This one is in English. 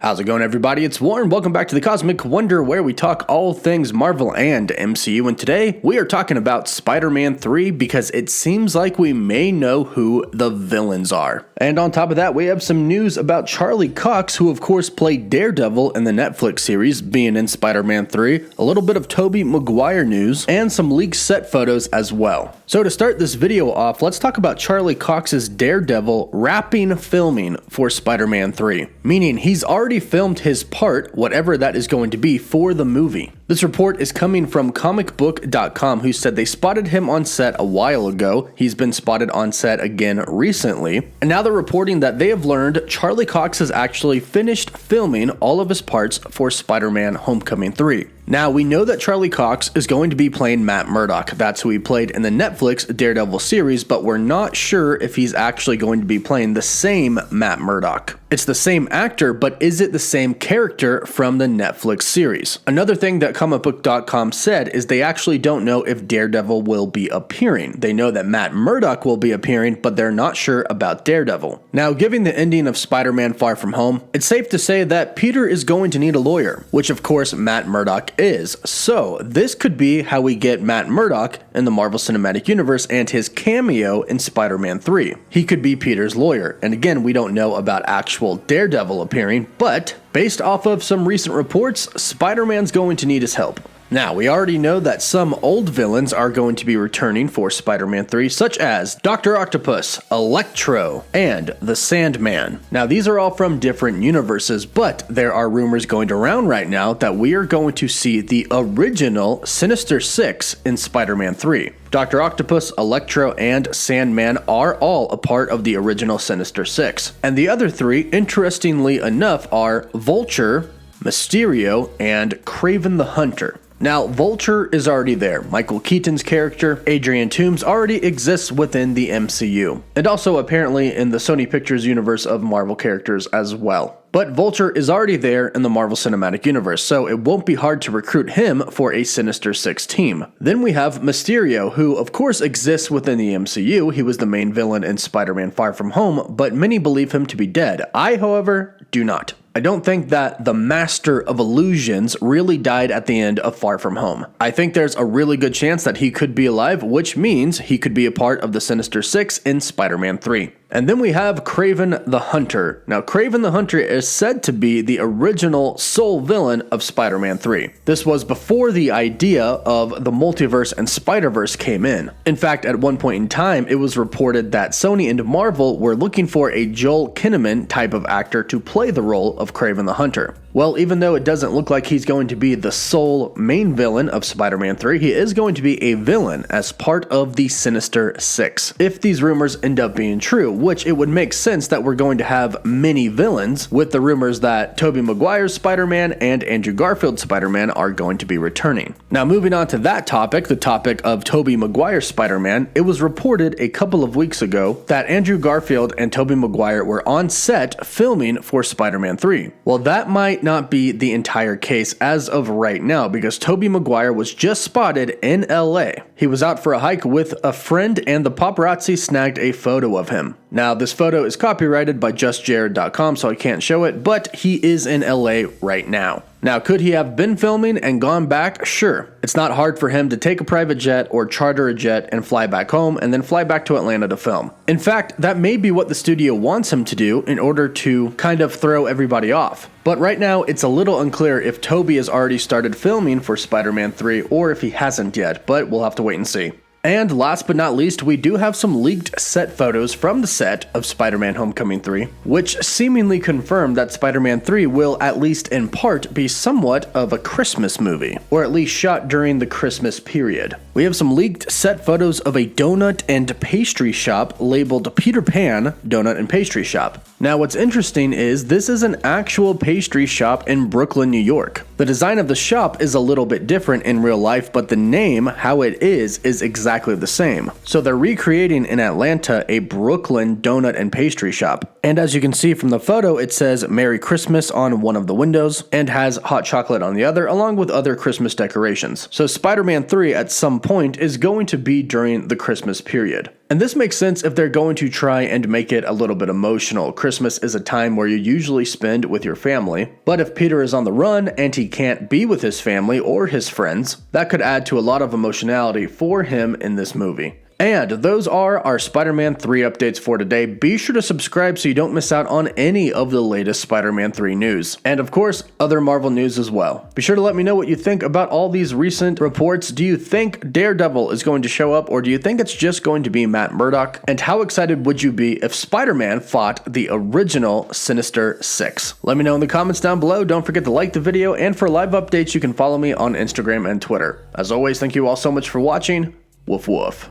How's it going, everybody? It's Warren. Welcome back to the Cosmic Wonder, where we talk all things Marvel and MCU. And today we are talking about Spider-Man 3 because it seems like we may know who the villains are. And on top of that, we have some news about Charlie Cox, who of course played Daredevil in the Netflix series, being in Spider-Man 3, a little bit of Tobey Maguire news, and some leaked set photos as well. So to start this video off, let's talk about Charlie Cox's Daredevil wrapping filming for Spider-Man 3, meaning he's already filmed his part, whatever that is going to be, for the movie. This report is coming from comicbook.com, who said they spotted him on set a while ago. He's been spotted on set again recently, and now they're reporting that they have learned Charlie Cox has actually finished filming all of his parts for Spider-Man Homecoming 3. Now, we know that Charlie Cox is going to be playing Matt Murdock. That's who he played in the Netflix Daredevil series, but we're not sure if he's actually going to be playing the same Matt Murdock. It's the same actor, but is it the same character from the Netflix series? Another thing that comicbook.com said is they actually don't know if Daredevil will be appearing. They know that Matt Murdock will be appearing, but they're not sure about Daredevil. Now, given the ending of Spider-Man Far From Home, it's safe to say that Peter is going to need a lawyer, which of course Matt Murdock is. So this could be how we get Matt Murdock in the Marvel Cinematic Universe and his cameo in Spider-Man 3. He could be Peter's lawyer, and again, we don't know about actual Daredevil appearing, but based off of some recent reports, Spider-Man's going to need his help. Now, we already know that some old villains are going to be returning for Spider-Man 3, such as Dr. Octopus, Electro, and the Sandman. Now, these are all from different universes, but there are rumors going around right now that we are going to see the original Sinister Six in Spider-Man 3. Dr. Octopus, Electro, and Sandman are all a part of the original Sinister Six. And the other three, interestingly enough, are Vulture, Mysterio, and Craven the Hunter. Now, Vulture is already there. Michael Keaton's character, Adrian Toomes, already exists within the MCU, and also apparently in the Sony Pictures universe of Marvel characters as well. But Vulture is already there in the Marvel Cinematic Universe, so it won't be hard to recruit him for a Sinister Six team. Then we have Mysterio, who of course exists within the MCU. He was the main villain in Spider-Man Far From Home, but many believe him to be dead. I, however, do not. I don't think that the Master of Illusions really died at the end of Far From Home. I think there's a really good chance that he could be alive, which means he could be a part of the Sinister Six in Spider-Man 3. And then we have Craven the Hunter. Now, Craven the Hunter is said to be the original sole villain of Spider-Man 3. This was before the idea of the multiverse and Spider-Verse came in. In fact, at one point in time, it was reported that Sony and Marvel were looking for a Joel Kinnaman type of actor to play the role of Craven the Hunter. Well, even though it doesn't look like he's going to be the sole main villain of Spider-Man 3, he is going to be a villain as part of the Sinister Six. If these rumors end up being true, which it would make sense that we're going to have many villains, with the rumors that Tobey Maguire's Spider-Man and Andrew Garfield's Spider-Man are going to be returning. Now, moving on to that topic, the topic of Tobey Maguire's Spider-Man, it was reported a couple of weeks ago that Andrew Garfield and Tobey Maguire were on set filming for Spider-Man 3. Well, that might not be the entire case as of right now, because Tobey Maguire was just spotted in LA. He was out for a hike with a friend, and the paparazzi snagged a photo of him. Now, this photo is copyrighted by justjared.com, so I can't show it, but he is in LA right now. Now, could he have been filming and gone back? Sure. It's not hard for him to take a private jet or charter a jet and fly back home and then fly back to Atlanta to film. In fact, that may be what the studio wants him to do in order to kind of throw everybody off. But right now, it's a little unclear if Tobey has already started filming for Spider-Man 3 or if he hasn't yet, but we'll have to wait and see. And last but not least, we do have some leaked set photos from the set of Spider-Man Homecoming 3, which seemingly confirm that Spider-Man 3 will, at least in part, be somewhat of a Christmas movie, or at least shot during the Christmas period. We have some leaked set photos of a donut and pastry shop labeled Peter Pan Donut and Pastry Shop. Now, what's interesting is this is an actual pastry shop in Brooklyn, New York. The design of the shop is a little bit different in real life, but the name, how it is exactly the same. So they're recreating in Atlanta a Brooklyn donut and pastry shop. And as you can see from the photo, it says Merry Christmas on one of the windows and has hot chocolate on the other, along with other Christmas decorations. So Spider-Man 3 at some point is going to be during the Christmas period. And this makes sense if they're going to try and make it a little bit emotional. Christmas is a time where you usually spend with your family, but if Peter is on the run and he can't be with his family or his friends, that could add to a lot of emotionality for him in this movie. And those are our Spider-Man 3 updates for today. Be sure to subscribe so you don't miss out on any of the latest Spider-Man 3 news. And of course, other Marvel news as well. Be sure to let me know what you think about all these recent reports. Do you think Daredevil is going to show up, or do you think it's just going to be Matt Murdock? And how excited would you be if Spider-Man fought the original Sinister Six? Let me know in the comments down below. Don't forget to like the video, and for live updates, you can follow me on Instagram and Twitter. As always, thank you all so much for watching. Woof woof.